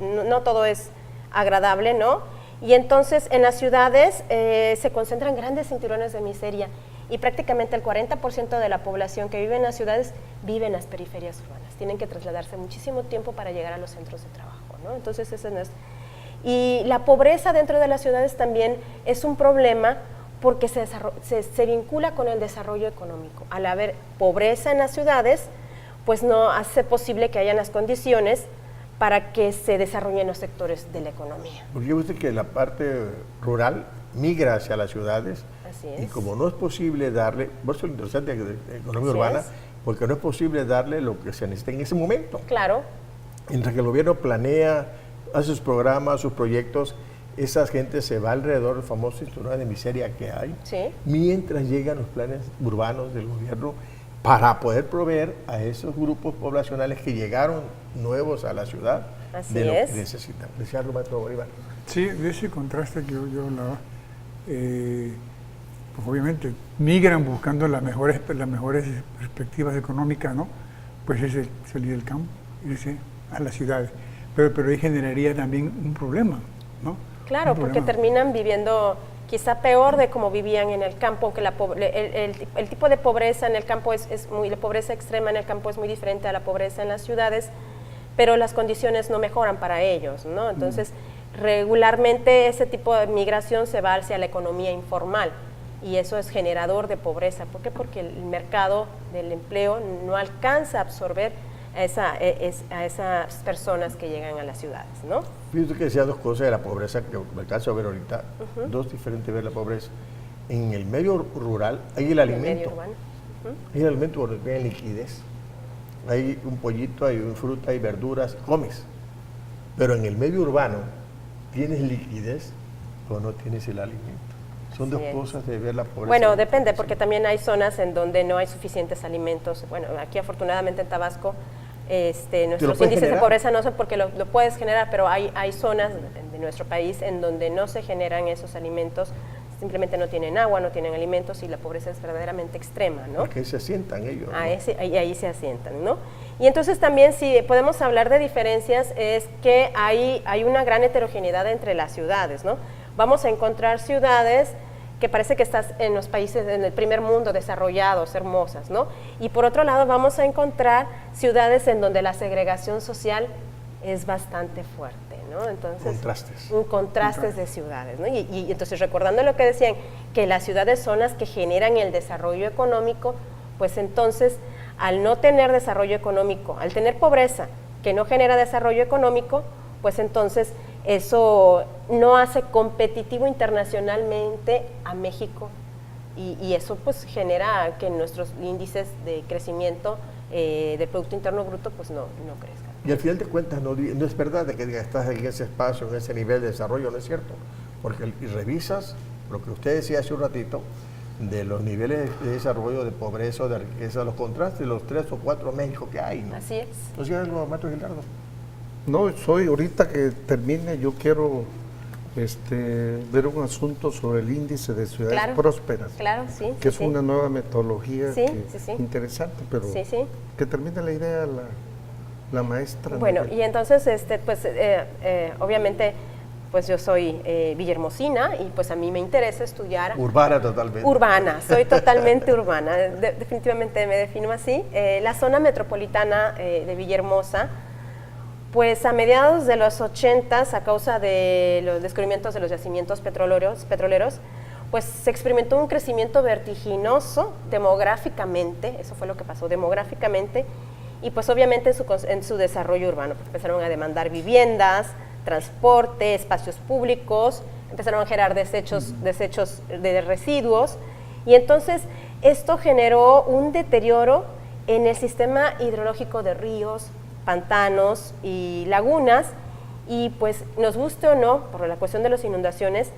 no todo es agradable, ¿no? Y entonces en las ciudades se concentran grandes cinturones de miseria y prácticamente el 40% de la población que vive en las ciudades vive en las periferias urbanas. Tienen que trasladarse muchísimo tiempo para llegar a los centros de trabajo, ¿no? Entonces ese no es... Y la pobreza dentro de las ciudades también es un problema porque se vincula con el desarrollo económico. Al haber pobreza en las ciudades, pues no hace posible que hayan las condiciones para que se desarrollen los sectores de la economía. Porque yo viste que la parte rural migra hacia las ciudades. Así es. Y como no es posible darle, por eso es lo interesante de economía urbana, porque no es posible darle lo que se necesita en ese momento. Claro. Mientras que el gobierno planea, hace sus programas, sus proyectos, esa gente se va alrededor del famoso cinturón de miseria que hay, mientras llegan los planes urbanos del gobierno para poder proveer a esos grupos poblacionales que llegaron nuevos a la ciudad de lo que necesitan. Decía Roberto Bolívar. Sí, de ese contraste que yo hablaba, pues obviamente migran buscando las mejores perspectivas económicas, ¿no? Pues es salir del campo, irse a las ciudades. Pero ahí generaría también un problema, ¿no? Claro, porque terminan viviendo quizá peor de como vivían en el campo, aunque el tipo de pobreza en el campo la pobreza extrema en el campo es muy diferente a la pobreza en las ciudades, pero las condiciones no mejoran para ellos, ¿no? Entonces, regularmente ese tipo de migración se va hacia la economía informal y eso es generador de pobreza. ¿Por qué? Porque el mercado del empleo no alcanza a absorber a esas personas que llegan a las ciudades, ¿no? Fíjate que decía dos cosas de la pobreza que me alcanzo a ver ahorita, dos diferentes ver la pobreza. En el medio rural hay el alimento. En el medio urbano. Hay el alimento porque hay liquidez. Hay un pollito, hay una fruta, hay verduras, comes. Pero en el medio urbano tienes liquidez, pero no tienes el alimento. Son dos cosas de ver la pobreza. Bueno, depende, porque también hay zonas en donde no hay suficientes alimentos. Bueno, aquí afortunadamente en Tabasco nuestros índices de pobreza no son porque lo puedes generar, pero hay zonas de nuestro país en donde no se generan esos alimentos, simplemente no tienen agua, no tienen alimentos y la pobreza es verdaderamente extrema, ¿no? Porque ahí se asientan ellos, ¿no? Ahí se asientan, ¿no? Y entonces también si podemos hablar de diferencias es que hay una gran heterogeneidad entre las ciudades, ¿no? Vamos a encontrar ciudades que parece que estás en los países, en el primer mundo, desarrollados, hermosas, ¿no? Y por otro lado vamos a encontrar ciudades en donde la segregación social es bastante fuerte, ¿no? Entonces, contrastes de ciudades, ¿no? Y entonces recordando lo que decían, que las ciudades son las que generan el desarrollo económico, pues entonces al no tener desarrollo económico, al tener pobreza que no genera desarrollo económico, pues entonces eso no hace competitivo internacionalmente a México y eso pues genera que nuestros índices de crecimiento del Producto Interno Bruto pues no crezcan. Y al final de cuentas no es verdad de que estás en ese espacio, en ese nivel de desarrollo, no es cierto, porque y revisas lo que usted decía hace un ratito, de los niveles de desarrollo, de pobreza o de riqueza, los contrastes, los 3 o 4 México que hay, ¿no? Así es. Entonces, maestro Gilardo. No, ahorita que termine, yo quiero ver un asunto sobre el índice de ciudades prósperas. Claro, sí. Que es una nueva metodología interesante, pero sí. que termine la idea la maestra. Bueno, y entonces, pues, obviamente, pues yo soy villermosina y pues a mí me interesa estudiar... Urbana totalmente. Urbana, soy totalmente urbana, definitivamente me defino así. La zona metropolitana de Villahermosa, pues a mediados de los 80s, a causa de los descubrimientos de los yacimientos petroleros, pues se experimentó un crecimiento vertiginoso demográficamente, eso fue lo que pasó, demográficamente, y pues obviamente en su desarrollo urbano, pues empezaron a demandar viviendas, transporte, espacios públicos, empezaron a generar desechos de residuos, y entonces esto generó un deterioro en el sistema hidrológico de ríos, pantanos y lagunas, y pues nos guste o no, por la cuestión de las inundaciones,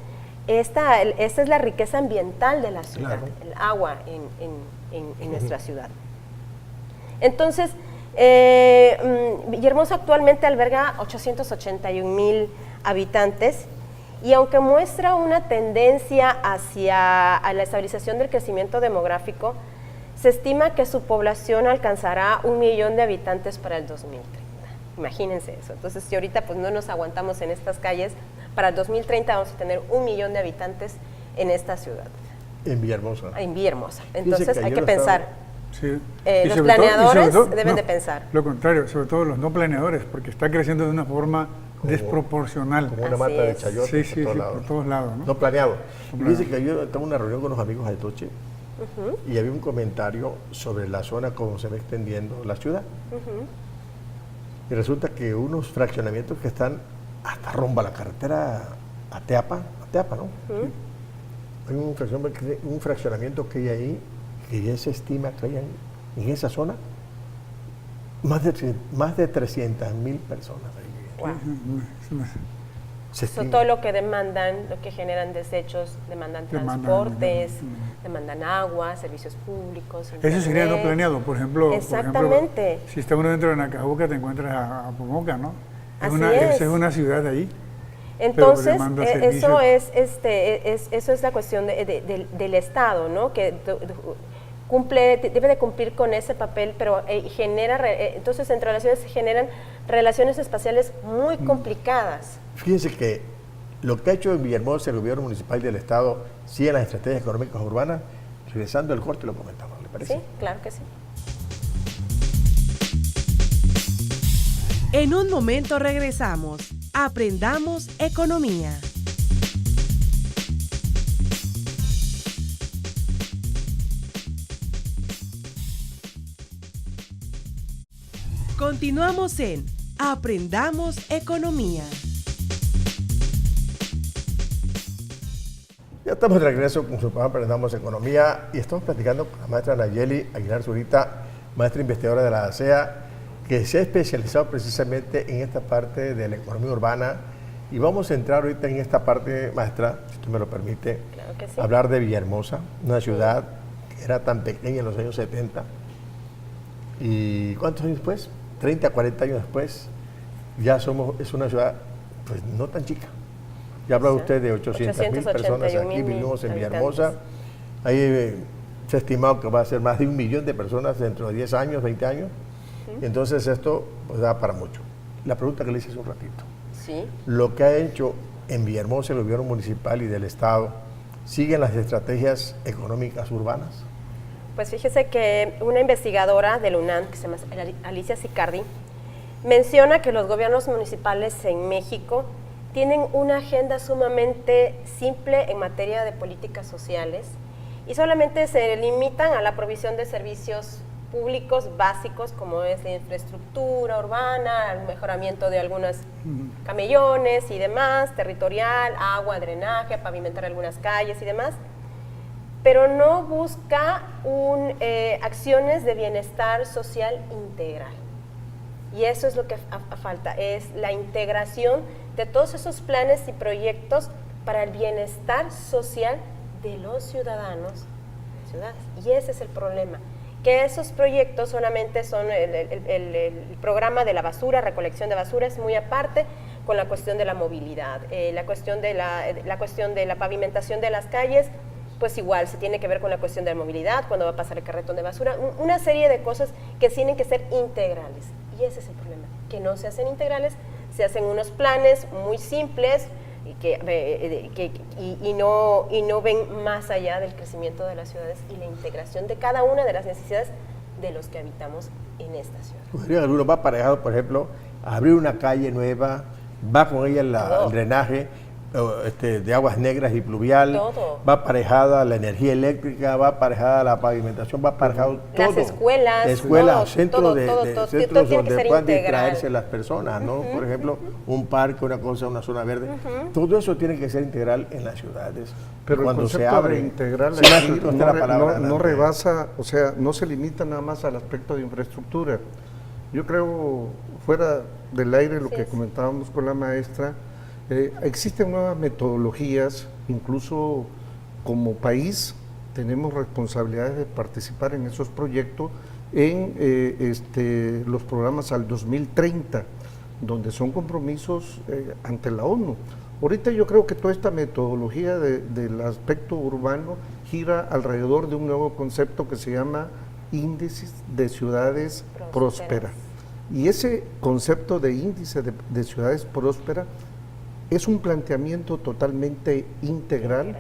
esta es la riqueza ambiental de la ciudad, el agua en nuestra ciudad. Entonces, Villahermosa actualmente alberga 881,000 habitantes, y aunque muestra una tendencia hacia la estabilización del crecimiento demográfico, se estima que su población alcanzará 1 millón de habitantes para el 2030. Imagínense eso. Entonces, si ahorita pues no nos aguantamos en estas calles, para el 2030 vamos a tener 1 millón de habitantes en esta ciudad. En Villahermosa. En Villahermosa. Entonces, hay que pensar. Sí. Los planeadores deben de pensar. Lo contrario, sobre todo los no planeadores, porque está creciendo de una forma desproporcional. Como una mata de chayote por todos lados. ¿no? No planeado. Y dice que yo tengo una reunión con unos amigos de Toche, y había un comentario sobre la zona, cómo se va extendiendo la ciudad. Y resulta que unos fraccionamientos que están hasta rumbo a la carretera a Teapa, ¿no? Hay un fraccionamiento que hay ahí, que ya se estima que hay en esa zona más de 300,000 personas ahí. Wow. Todo lo que demandan, lo que generan desechos, demandan transportes, demandan agua, servicios públicos. Eso sería no planeado, por ejemplo. Exactamente. Por ejemplo, si está uno dentro de Nacajuca, te encuentras a Pomoca, ¿no? Esa es una ciudad allí. Entonces, eso es la cuestión del Estado, ¿no? Que debe de cumplir con ese papel, pero entonces entre las ciudades se generan relaciones espaciales muy complicadas. Fíjense que lo que ha hecho en Villahermosa el gobierno municipal del Estado, sí, en las estrategias económicas urbanas, regresando al corte lo comentamos, ¿le parece? Sí, claro que sí. En un momento regresamos. Aprendamos economía. Continuamos en Aprendamos economía. Ya estamos de regreso con su programa Aprendamos Economía y estamos platicando con la maestra Nayeli Aguilar Zurita, maestra investigadora de la ASEA, que se ha especializado precisamente en esta parte de la economía urbana. Y vamos a entrar ahorita en esta parte, maestra, si usted me lo permite, claro que sí, hablar de Villahermosa, una ciudad que era tan pequeña en los años 70. ¿Y cuántos años después? 30, 40 años después, es una ciudad pues no tan chica. Ya habla usted de 800,000 personas aquí, vivimos en Villahermosa. Ahí se ha estimado que va a ser más de 1 millón de personas dentro de 10 años, 20 años. Entonces esto pues, da para mucho. La pregunta que le hice hace un ratito. Sí. Lo que ha hecho en Villahermosa el gobierno municipal y del Estado, ¿siguen las estrategias económicas urbanas? Pues fíjese que una investigadora de la UNAM, que se llama Alicia Sicardi, menciona que los gobiernos municipales en México tienen una agenda sumamente simple en materia de políticas sociales y solamente se limitan a la provisión de servicios públicos básicos como es la infraestructura urbana, el mejoramiento de algunos camellones y demás, territorial, agua, drenaje, pavimentar algunas calles y demás, pero no busca acciones de bienestar social integral. Y eso es lo que falta, es la integración de todos esos planes y proyectos para el bienestar social de los ciudadanos y ciudades. Y ese es el problema, que esos proyectos solamente son el programa de la basura, recolección de basura es muy aparte, con la cuestión de la movilidad, la cuestión de la pavimentación de las calles, pues igual se tiene que ver con la cuestión de la movilidad, cuando va a pasar el carretón de basura, una serie de cosas que tienen que ser integrales. Y ese es el problema, que no se hacen integrales, se hacen unos planes muy simples y no ven más allá del crecimiento de las ciudades y la integración de cada una de las necesidades de los que habitamos en esta ciudad. Alguno va aparejado, por ejemplo, a abrir una calle nueva, va con ella el drenaje de aguas negras y pluvial, todo. Va aparejada la energía eléctrica, va aparejada la pavimentación, va aparejado todo. Las escuelas, todo, centros todo tiene que donde ser puedan integral. distraerse las personas, ¿no? Por ejemplo, un parque, una cosa, una zona verde. Todo eso tiene que ser integral en las ciudades. Pero cuando el concepto se abre, de integral sí, aquí no rebasa, rebasa, o sea, no se limita nada más al aspecto de infraestructura. Yo creo, fuera del aire, lo que comentábamos con la maestra, existen nuevas metodologías, incluso como país tenemos responsabilidades de participar en esos proyectos en los programas al 2030, donde son compromisos ante la ONU. Ahorita yo creo que toda esta metodología del aspecto urbano gira alrededor de un nuevo concepto que se llama índices de ciudades prósperas. Y ese concepto de índice de ciudades prósperas es un planteamiento totalmente integral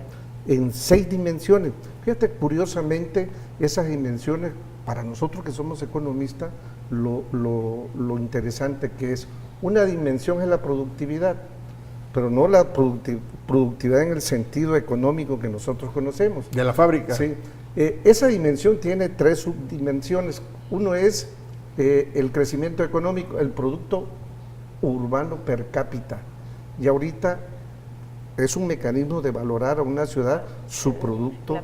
en 6 dimensiones. Fíjate, curiosamente, esas dimensiones, para nosotros que somos economistas, lo interesante que es, una dimensión es la productividad, pero no la productividad en el sentido económico que nosotros conocemos. De la fábrica. Sí. Esa dimensión tiene 3 subdimensiones. Uno es el crecimiento económico, el producto urbano per cápita. Y ahorita es un mecanismo de valorar a una ciudad su producto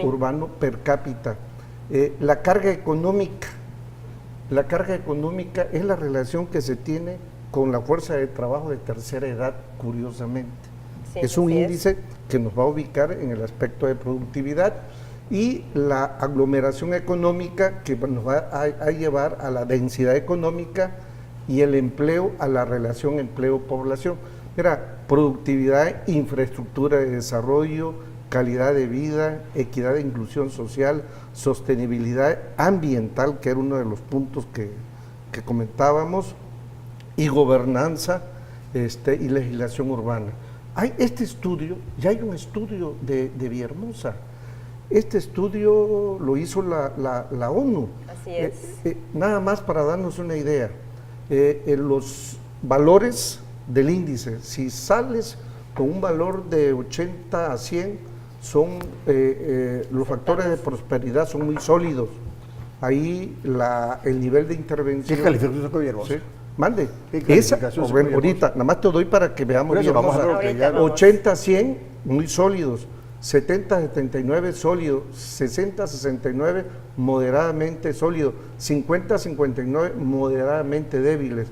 urbano per cápita. La carga económica es la relación que se tiene con la fuerza de trabajo de tercera edad, curiosamente. Sí, es un índice que nos va a ubicar en el aspecto de productividad y la aglomeración económica que nos va a llevar a la densidad económica y el empleo a la relación empleo-población. Mira, productividad, infraestructura de desarrollo, calidad de vida, equidad e inclusión social, sostenibilidad ambiental, que era uno de los puntos que comentábamos, y gobernanza y legislación urbana. Hay ya hay un estudio de Villahermosa. Este estudio lo hizo la ONU. Así es. Nada más para darnos una idea. Los valores del índice, si sales con un valor de 80 a 100, los factores de prosperidad son muy sólidos. Ahí el nivel de intervención... ¿Qué calificación sacó Villahermosa? Sí. Mande. Bueno, ahorita, nada más te doy para que veamos. Eso, vamos a ver que 80 a 100, muy sólidos. 70 a 79 sólido, 60 a 69 moderadamente sólido, 50 a 59 moderadamente débiles.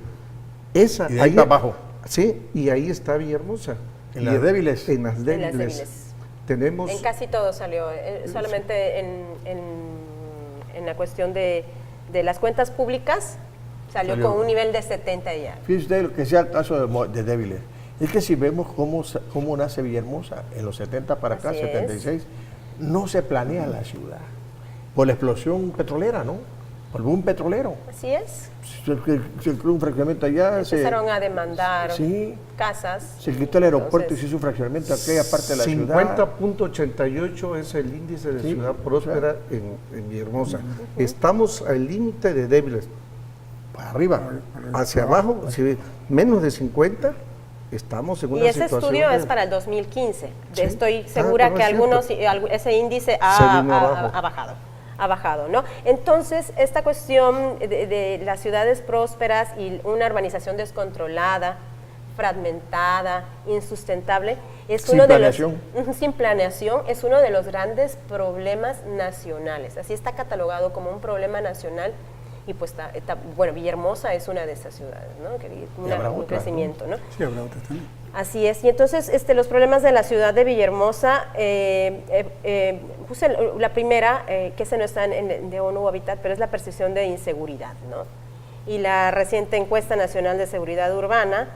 Y de ahí para abajo. Sí, y ahí está Villahermosa. ¿En las débiles? En las débiles. Tenemos... En casi todo salió, solamente en la cuestión de las cuentas públicas salió con un nivel de 70 ya. Fíjese usted lo que sea el caso de débiles. Es que si vemos cómo nace Villahermosa en los 70 para acá, 76, no se planea la ciudad por la explosión petrolera, ¿no? Por el boom petrolero. Así es. Se creó un fraccionamiento allá. Empezaron a demandar sí, casas. se quitó el aeropuerto Entonces, y se hizo un fraccionamiento en aquella parte de la ciudad. 50.88 es el índice de Sí, ciudad próspera en Villahermosa. Estamos al límite de débiles. Para arriba. Hacia abajo, si menos de 50, estamos en una y ese situación estudio de- es para el 2015. Sí. Estoy segura pero que es algunos, ese índice Se ha vino abajo. bajado. Ha bajado, ¿no? Entonces, esta cuestión de las ciudades prósperas y una urbanización descontrolada, fragmentada, insustentable, es Sin uno planeación. de los sin planeación, es uno de los grandes problemas nacionales. Así está catalogado como un problema nacional. Y pues bueno, Villahermosa es una de esas ciudades, ¿no? Que habrá un otras, crecimiento, ¿no? Sí, habrá otras también. Así es, y entonces los problemas de la ciudad de Villahermosa, puse la primera, que esa no está de ONU Habitat, pero es la percepción de inseguridad, ¿no? Y la reciente encuesta nacional de seguridad urbana,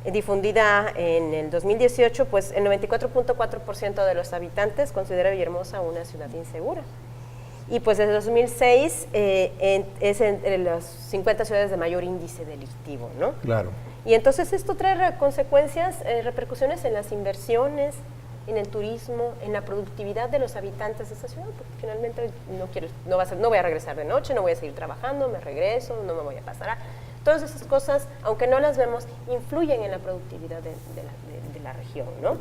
difundida en el 2018, pues el 94.4% de los habitantes considera Villahermosa una ciudad insegura. Y pues desde 2006 es entre las 50 ciudades de mayor índice delictivo, ¿no? Claro. Y entonces esto trae consecuencias, repercusiones en las inversiones, en el turismo, en la productividad de los habitantes de esta ciudad, porque finalmente no voy a regresar de noche, no voy a seguir trabajando, me regreso, no me voy a pasar. Todas esas cosas, aunque no las vemos, influyen en la productividad de la región, ¿no?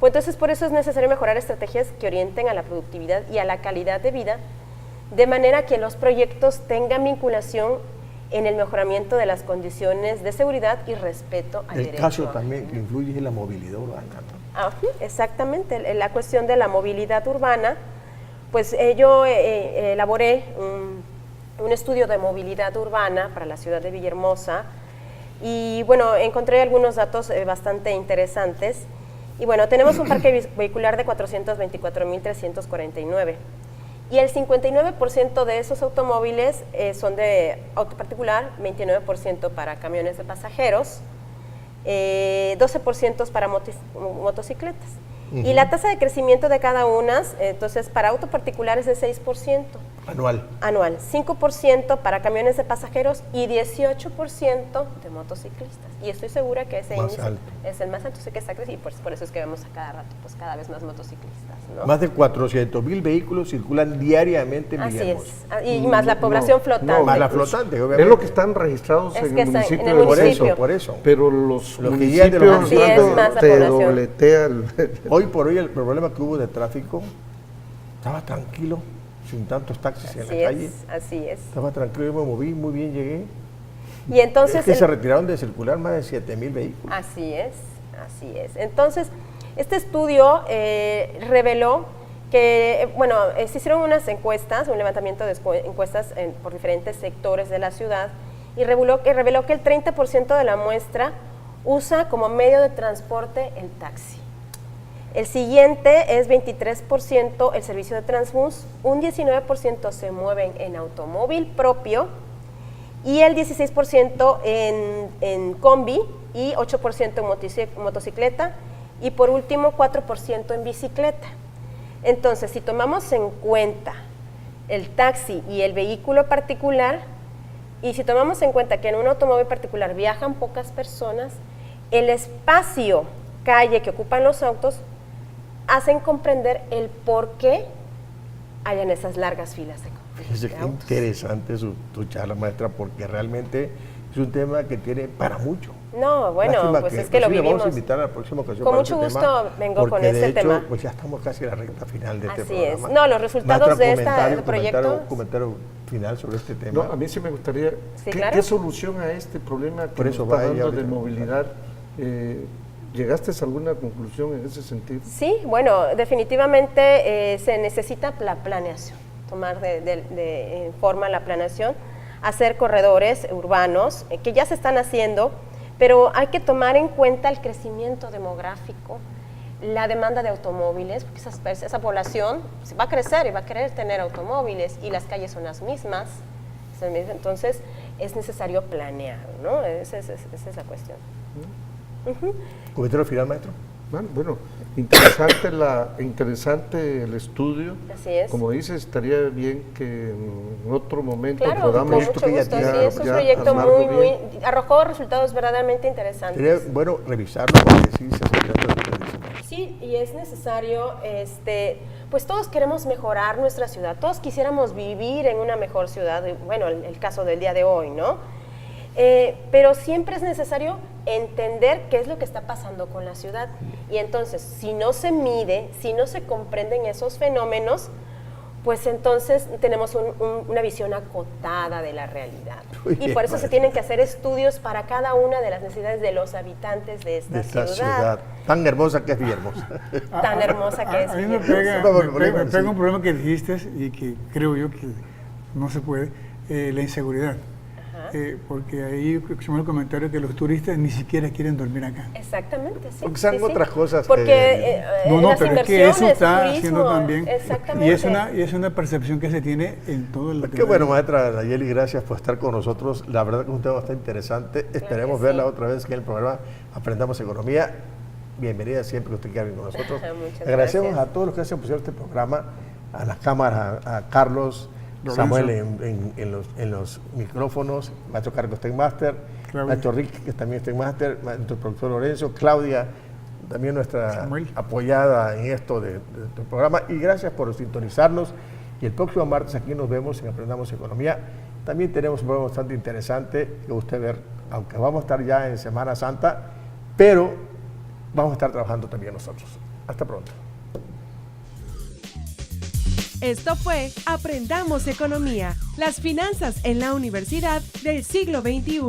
Pues entonces por eso es necesario mejorar estrategias que orienten a la productividad y a la calidad de vida, de manera que los proyectos tengan vinculación en el mejoramiento de las condiciones de seguridad y respeto al derecho. El caso también que influye es la movilidad urbana, ¿no? Exactamente, la cuestión de la movilidad urbana, pues yo elaboré un estudio de movilidad urbana para la ciudad de Villahermosa y bueno, encontré algunos datos bastante interesantes. Y bueno, tenemos un parque vehicular de 424.349 y el 59% de esos automóviles son de auto particular, 29% para camiones de pasajeros, 12% para motocicletas. Y la tasa de crecimiento de cada una, entonces para auto particular es de 6%. Anual, 5% para camiones de pasajeros y 18% de motociclistas. Y estoy segura que ese índice es el más alto, sé que está creciendo, y por eso es que vemos a cada rato pues cada vez más motociclistas, ¿no? Más de 400.000 vehículos circulan diariamente en Villahermosa. Así es, y más la población flotante. Más la flotante, obviamente. Es lo que están registrados Es en que el está municipio en el de municipio. Por eso. Pero los que guían de municipios los municipios. Así es, más la te población. dobletea el... Hoy por hoy el problema que hubo de tráfico estaba tranquilo, sin tantos taxis en la calle. Así es. Estaba tranquilo, yo me moví, muy bien llegué. Y entonces Es que se retiraron de circular más de 7.000 vehículos. Así es. Entonces, este estudio reveló que, bueno, se hicieron unas encuestas, un levantamiento de encuestas por diferentes sectores de la ciudad y reveló que el 30% de la muestra usa como medio de transporte el taxi. El siguiente es 23% el servicio de Transbús, un 19% se mueven en automóvil propio y el 16% en combi y 8% en motocicleta y por último 4% en bicicleta. Entonces, si tomamos en cuenta el taxi y el vehículo particular y si tomamos en cuenta que en un automóvil particular viajan pocas personas, el espacio calle que ocupan los autos hacen comprender el por qué hayan esas largas filas de Fíjese qué autos. interesante tu charla, maestra, porque realmente es un tema que tiene para mucho. No, bueno, Lástima pues es que lo inclusive vivimos. Vamos a invitar a la próxima ocasión Con para mucho este gusto tema, vengo con porque este de hecho, tema. pues ya estamos casi en la recta final de este Así programa. es. No, los resultados Maestra, de este proyecto. comentario final sobre este tema. No, a mí sí me gustaría, Sí, ¿qué, claro. qué solución a este problema que Por eso nos está va ella dando de ahorita. movilidad? ¿Llegaste a alguna conclusión en ese sentido? Sí, bueno, definitivamente se necesita la planeación, tomar de forma la planeación, hacer corredores urbanos, que ya se están haciendo, pero hay que tomar en cuenta el crecimiento demográfico, la demanda de automóviles, porque esa población va a crecer y va a querer tener automóviles y las calles son las mismas, entonces es necesario planear, ¿no? Esa es la cuestión. ¿Comentario final, maestro? Bueno, interesante el estudio. Así es. Como dices, estaría bien que en otro momento Claro, podamos con mucho gusto. Sí, es un proyecto muy, arrojó resultados verdaderamente interesantes. Sería bueno revisarlo porque sí se hace tanto. Sí, y es necesario, pues todos queremos mejorar nuestra ciudad, todos quisiéramos vivir en una mejor ciudad, bueno, el caso del día de hoy, ¿no? Pero siempre es necesario entender qué es lo que está pasando con la ciudad. Y entonces, si no se mide, si no se comprenden esos fenómenos, pues entonces tenemos una visión acotada de la realidad. Y por eso se tienen que hacer estudios para cada una de las necesidades de los habitantes de esta ciudad. Tan hermosa que es Villahermosa. Tan hermosa que es A mí me pega un problema que dijiste y que creo yo que no se puede, la inseguridad. Porque ahí escuchamos el comentario que los turistas ni siquiera quieren dormir acá. Exactamente, sí. Porque son otras cosas. Porque no, las pero es que eso está turismo, haciendo también. Exactamente. Y es una percepción que se tiene en todo el Qué bueno, maestra Nayeli, gracias por estar con nosotros. La verdad que es un tema bastante interesante. Esperemos verla otra vez en el programa Aprendamos Economía. Bienvenida siempre que usted quiera venir con nosotros. Agradecemos a todos los que hacen posible este programa, a las cámaras, a Carlos, Lorenzo. Samuel en los micrófonos, maestro Carlos está en máster, maestro Rick que también está en máster, nuestro productor Lorenzo, Claudia, también nuestra Samuel, apoyada en esto del programa, y gracias por sintonizarnos. Y el próximo martes aquí nos vemos en Aprendamos Economía. También tenemos un programa bastante interesante que usted ver, aunque vamos a estar ya en Semana Santa, pero vamos a estar trabajando también nosotros. Hasta pronto. Esto fue Aprendamos Economía, las finanzas en la universidad del siglo XXI.